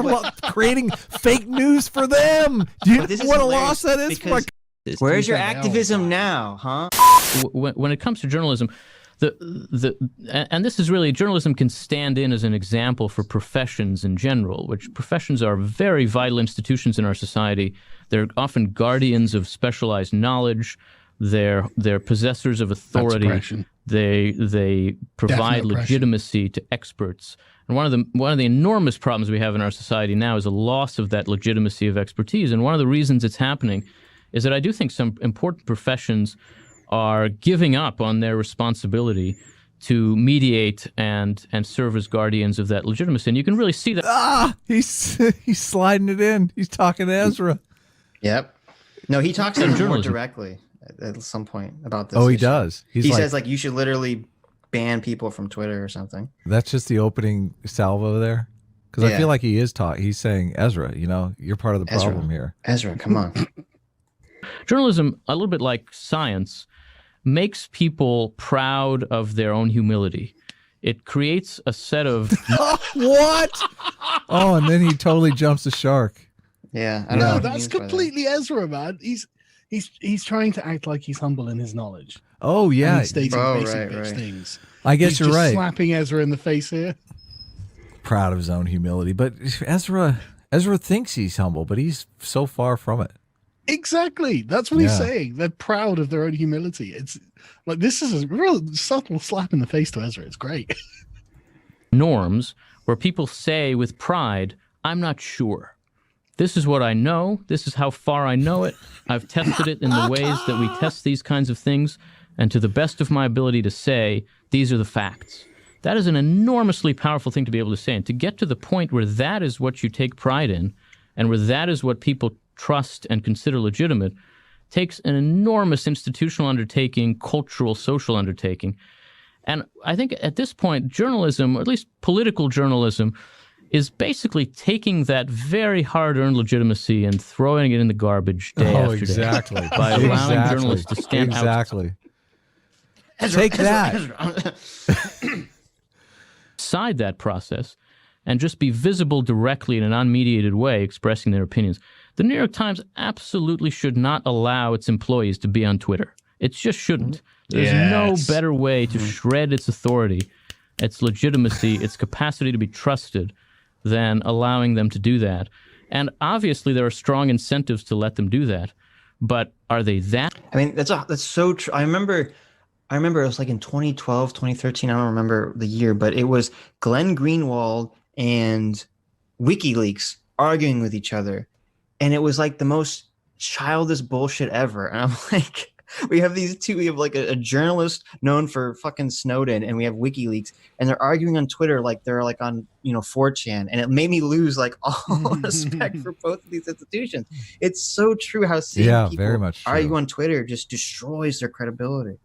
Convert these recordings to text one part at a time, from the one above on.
they're creating fake news for them. Do you know what a loss that is? Where's your activism now, huh? When it comes to journalism, and this is really, journalism can stand in as an example for professions in general, which professions are very vital institutions in our society. They're often guardians of specialized knowledge. They're possessors of authority. They provide legitimacy to experts. And one of the enormous problems we have in our society now is a loss of that legitimacy of expertise. And one of the reasons it's happening is that I do think some important professions are giving up on their responsibility to mediate and serve as guardians of that legitimacy. And you can really see that. He's sliding it in. He's talking to Ezra. Yep. No, he talks to him more directly at some point about this. Oh, he issue. does. He says, like, you should literally ban people from Twitter or something. That's just the opening salvo there? Because I feel like he is he's saying, Ezra, you're part of the problem here. Ezra, come on. Journalism, a little bit like science, makes people proud of their own humility. It creates a set of... What? Oh, and then he totally jumps the shark. Yeah. I don't know. That's completely Ezra, man. He's trying to act like he's humble in his knowledge. Oh, yeah. He's stating basic things. I guess you're right. Slapping Ezra in the face here. Proud of his own humility. But Ezra thinks he's humble, but he's so far from it. Exactly. That's what he's saying. They're proud of their own humility. It's like, this is a real subtle slap in the face to Ezra. It's great. Norms where people say with pride, I'm not sure. This is what I know. This is how far I know it. I've tested it in the ways that we test these kinds of things. And to the best of my ability to say, these are the facts. That is an enormously powerful thing to be able to say. And to get to the point where that is what you take pride in, and where that is what people trust and consider legitimate, takes an enormous institutional undertaking, cultural, social undertaking. And I think at this point, journalism, or at least political journalism, is basically taking that very hard-earned legitimacy and throwing it in the garbage day after day by allowing journalists to stand Ezra, take that. Side that process and just be visible directly in an unmediated way expressing their opinions. The New York Times absolutely should not allow its employees to be on Twitter. It just shouldn't. There's no better way to shred its authority, its legitimacy, its capacity to be trusted than allowing them to do that. And obviously there are strong incentives to let them do that. But are they that? I mean, that's so true. I remember it was like in 2012, 2013. I don't remember the year, but it was Glenn Greenwald and WikiLeaks arguing with each other. And it was like the most childish bullshit ever. And I'm like, we have these two, we have like a journalist known for fucking Snowden, and we have WikiLeaks, and they're arguing on Twitter like they're like on, 4chan. And it made me lose like all respect for both of these institutions. It's so true how seeing people very much argue on Twitter just destroys their credibility.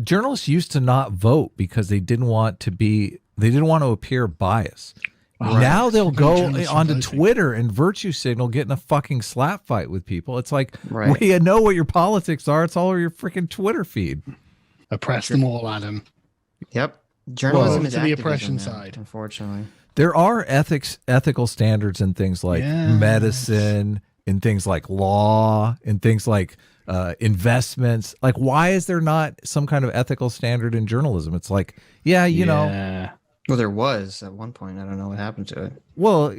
Journalists used to not vote because they didn't want to appear biased. Right. Now they'll go onto Twitter and virtue signal, get in a fucking slap fight with people. It's like, we know what your politics are. It's all over your freaking Twitter feed. Oppress them all, Adam. Yep. Journalism is to the oppression side. Unfortunately. There are ethical standards in things like medicine, in things like law, in things like investments. Like, why is there not some kind of ethical standard in journalism? It's like, you know. Well, there was at one point. I don't know what happened to it. Well,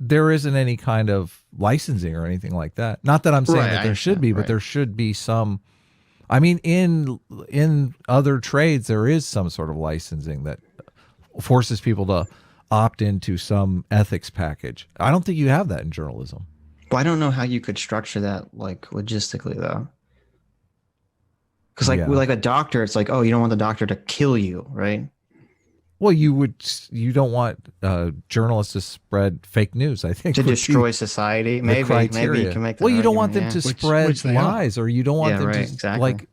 there isn't any kind of licensing or anything like that. Not that I'm saying that there should be, but there should be some. I mean, in other trades, there is some sort of licensing that forces people to opt into some ethics package. I don't think you have that in journalism. Well, I don't know how you could structure that, like, logistically, though. Because, like a doctor, it's like, oh, you don't want the doctor to kill you, right? Well, you don't want journalists to spread fake news, I think. To destroy society? Maybe you can make that. Well, you don't want them to spread lies, or you don't want them to, like,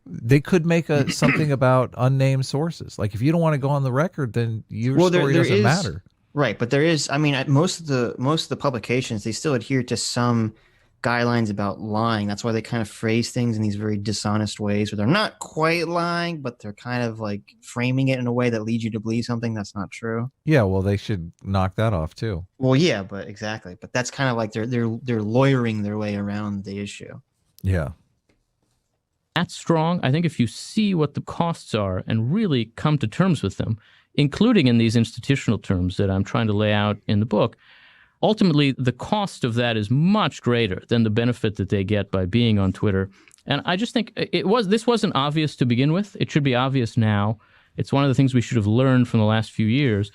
they could make something about unnamed sources. Like, if you don't want to go on the record, then your story doesn't matter. Right, but there is, I mean, most of the publications, they still adhere to some guidelines about lying. That's why they kind of phrase things in these very dishonest ways where they're not quite lying, but they're kind of like framing it in a way that leads you to believe something that's not true. Yeah, well, they should knock that off too. Well, yeah, but exactly. But that's kind of like they're lawyering their way around the issue. Yeah. That's strong. I think if you see what the costs are and really come to terms with them, including in these institutional terms that I'm trying to lay out in the book, ultimately the cost of that is much greater than the benefit that they get by being on Twitter. And I just think this wasn't obvious to begin with. It should be obvious now. It's one of the things we should have learned from the last few years.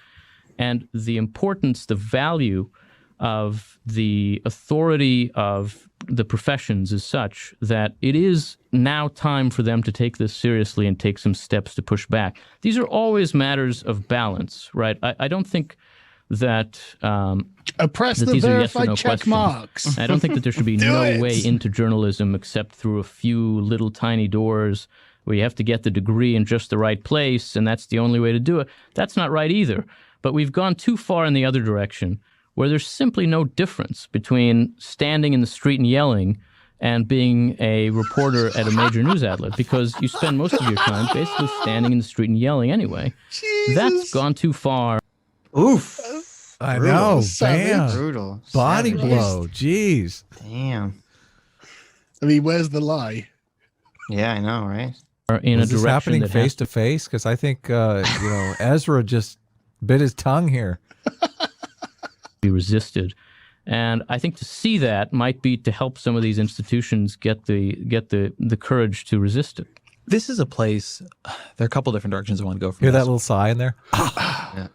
And the importance, the value of the authority of the professions is such that it is now time for them to take this seriously and take some steps to push back. These are always matters of balance, right? I don't think that oppress that the these verified are yes or no check questions. marks. I don't think that there should be no way into journalism except through a few little tiny doors where you have to get the degree in just the right place, and that's the only way to do it. That's not right either. But we've gone too far in the other direction, where there's simply no difference between standing in the street and yelling and being a reporter at a major news outlet, because you spend most of your time basically standing in the street and yelling anyway. Jesus. That's gone too far. Oof. I Brutal. know. Savage. Bam. Brutal. Body Savage. blow. Jeez. Damn. I mean, where's the lie? Yeah, I know, right? In Is a this direction happening that face to face? Because I think, Ezra just bit his tongue here. be resisted. And I think to see that might be to help some of these institutions get the courage to resist it. This is a place, there are a couple different directions I want to go from Hear that this. little sigh in there? Yeah.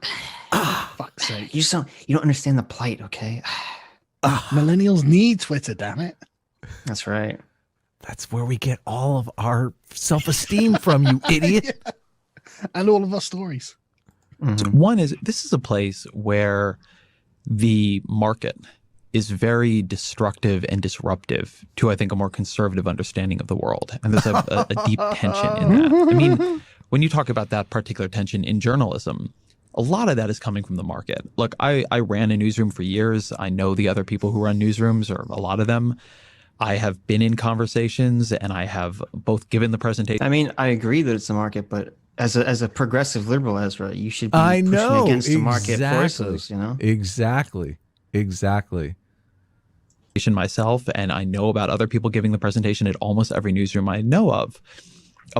Fuck's sake. You don't understand the plight, okay? Millennials need Twitter, damn it. That's right. That's where we get all of our self-esteem from, you idiot. And all of our stories. Mm-hmm. One is, this is a place where the market is very destructive and disruptive to, I think, a more conservative understanding of the world. And there's a deep tension in that. I mean, when you talk about that particular tension in journalism, a lot of that is coming from the market. Look, I ran a newsroom for years. I know the other people who run newsrooms, or a lot of them. I have been in conversations, and I have both given the presentation. I mean, I agree that it's the market, but as a progressive liberal, Ezra, you should be I pushing know. against the market Exactly. forces, you know? Exactly. Myself, and I know about other people giving the presentation at almost every newsroom I know of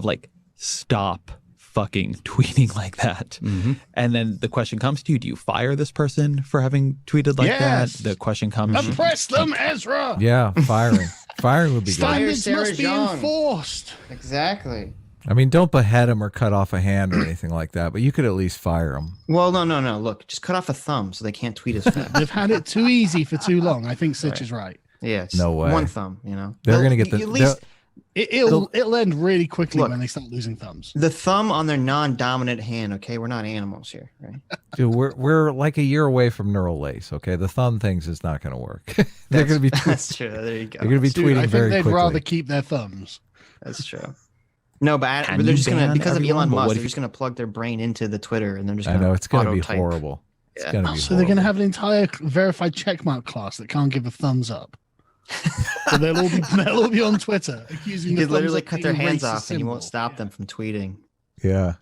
like, stop fucking tweeting like that. Mm-hmm. And then the question comes to you, do you fire this person for having tweeted like Yes. that? The question comes, Oppress them, Ezra. Yeah, firing. Firing would be good. Standards Sarah must be Jean. enforced. Exactly. I mean, don't behead him or cut off a hand or anything like that, but you could at least fire him. Well, no. Look, just cut off a thumb so they can't tweet as fast. They've had it too easy for too long. I think Sitch is right. Yeah, it's No way. one thumb, you know? They're going to get At least It'll end really quickly Look. when they start losing thumbs. the thumb on their non-dominant hand, okay? We're not animals here, right? dude, we're like a year away from neural lace, okay? The thumb things is not going to work. They're going to be That's true. There you go. they're going to be Dude, tweeting I think very they'd quickly. rather keep their thumbs. That's true. No, but Can they're you just gonna, ban because of everyone? Elon But Musk, what they're if just gonna plug their brain into the Twitter, and they're just I gonna know it's going to be auto-type. horrible. It's Yeah. going to be So they're going to horrible. have an entire verified checkmark class that can't give a thumbs up. So they'll all be on Twitter accusing You the could literally thumbs cut of their being a hands racist off, and you won't symbol. stop them from tweeting. Yeah.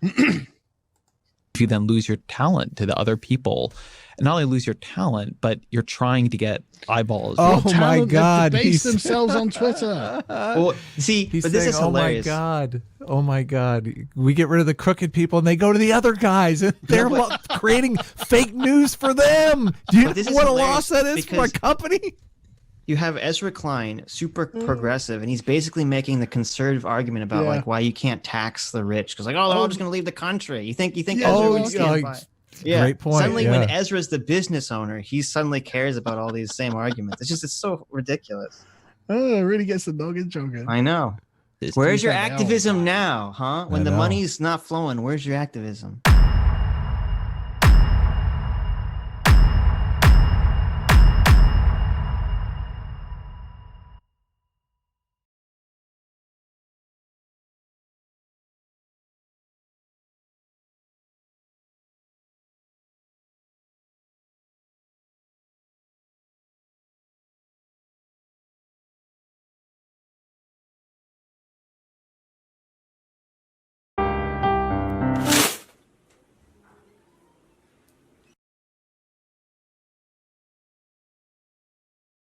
if you then lose your talent to the other people, and not only lose your talent, but you're trying to get eyeballs. Oh Talent my that God, debase he's- themselves on Twitter. Well, see, He's but this saying, is "Oh my hilarious. God, oh my God, we get rid of the crooked people and they go to the other guys and they're creating fake news for them." Do you But this know is what a hilarious loss that is for a because- company? You have Ezra Klein, super progressive, and he's basically making the conservative argument about Yeah. like why you can't tax the rich because like, oh, they're all just going to leave the country. You think Yeah, Ezra Oh, would stand by? Yeah. great point. Suddenly, yeah. when Ezra's the business owner, he suddenly cares about all these same arguments. It's so ridiculous. Oh, it really gets the noggin joking. I know. This Where's dude- your said they all activism die. now, huh? When I the know. money's not flowing, where's your activism?